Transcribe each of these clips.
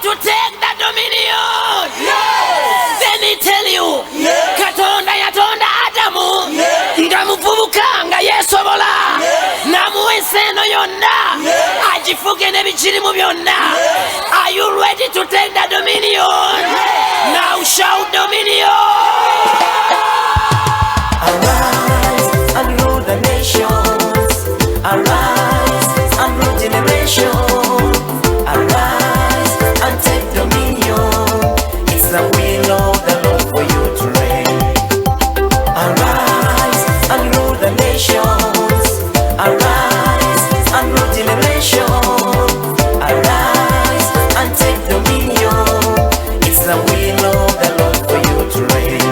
to take the dominion. Yes. Let me tell you. Yes. Katonda yatonda Adamu. Yes. Ngamuvubukanga yesobola. Yes. Namuwenseno yonna. Yes. Ajifuge nebikiri mu byonna. Yes. Are you ready to take the dominion? Yes. Now shout dominion. Arise and rule the nations. Arise and rule generations. Arise and take dominion. It's the will of the Lord for you to reign. Arise and rule the nations. Arise and rule generations. Arise and take dominion. It's the will of the Lord for you to reign.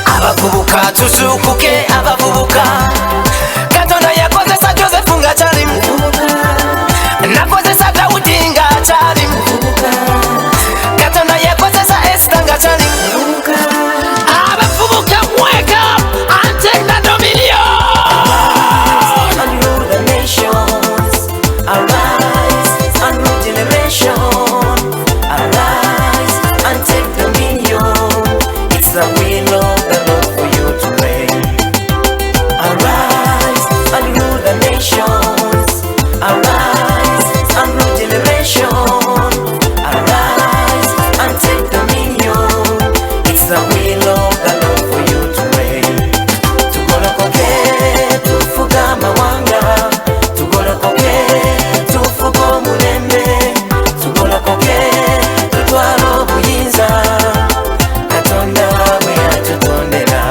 Abavubuka tuzukuke abavubuka Katonda yakozesa Joseph nga kyali muvubuka nakozesa Dawudi nga kyali muvubuka Katonda yakozesa Esther nga kyali muvubuka Abavubuka wake up and take the dominion. And rule the nations. Arise and rule generation. Arise and take dominion. It's the will of the Lord for you to reign. Arise and rule the nations. Arise and rule generation. Arise and take dominion. It's the will of the Lord for you to reign. Tugolokoke tufuga amawanga. Tugolokoke tufuga omulembe. Tugolokoke tutwala obuyinza. Katonda bwe yatutondera.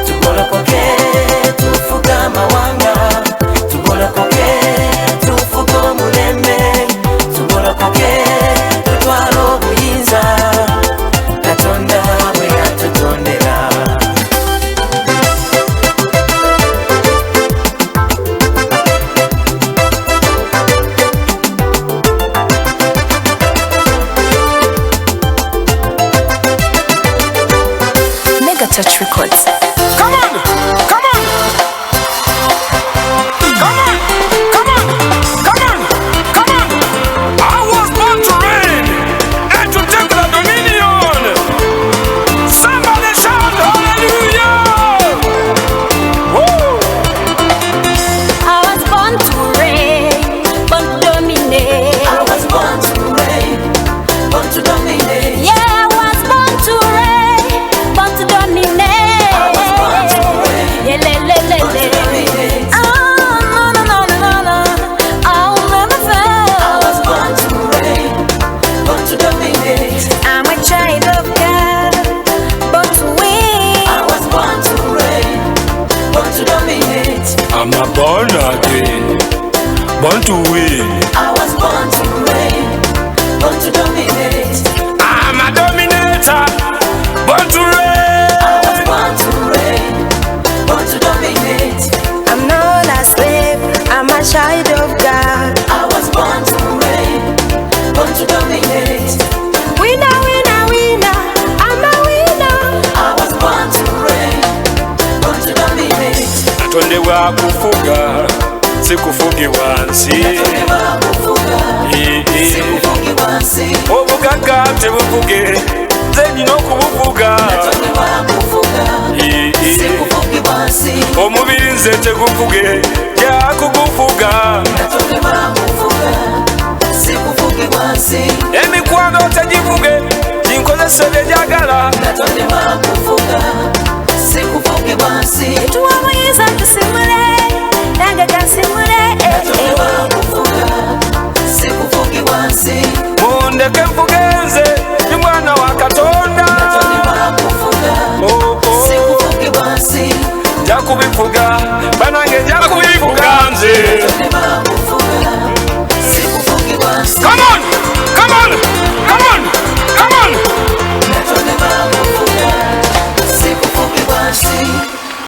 Tugolokoke tufuga amawanga. Tugolokoke tufuga omulembe. Tugolokoke tutwala obuyinza. Katonda bwe yatutondera. Mega Touch Records. Come on, come on, come on, come on, come on, come on. I was born to reign and to take the dominion. Somebody shout hallelujah! Woo! I was born to reign, born to dominate. I was born to reign, born to dominate. Yeah, I was born to reign, born to dominate. I was born to reign, Yeah, born to dominate. Oh, no, no, no, no, no. I'll never I fail. was born to reign, born to dominate. I'm a child of God, born to win. I was born to reign, born to dominate. I'm a born again, born to win. I was born to reign, born to dominate. I'm a dominator, born to reign. I was born to reign, born to dominate. I'm not a slave, I'm a child of God. I was born to reign, born to dominate. Winner, winner, winner, I'm a winner. I was born to reign, born to dominate. Natondebwa kufuga, sikufugibwa nsi. Natondebwa kufuga, sikufugibwa nsi. Obugagga tebuvuge, nze nina okubuvuga. Natondebwa kufuga, sikufugibwa nsi. Omubiri nze teguvuge, jakugufuga. Natondebwa kufuga, sikufugibwa nsi. Emikwano tegivuge, ginkozese bye njagala. Natondebwa kufuga, sikufugibwa nsi. Tuwa muyinza tusimule, nange kansimule. Natondebwa kufuga, sikufugibwa nsi. Mundeke nfuge nze, ndi mwana wa Katonda. Natondebwa kufuga, kubivuga banange nja kubivuga nze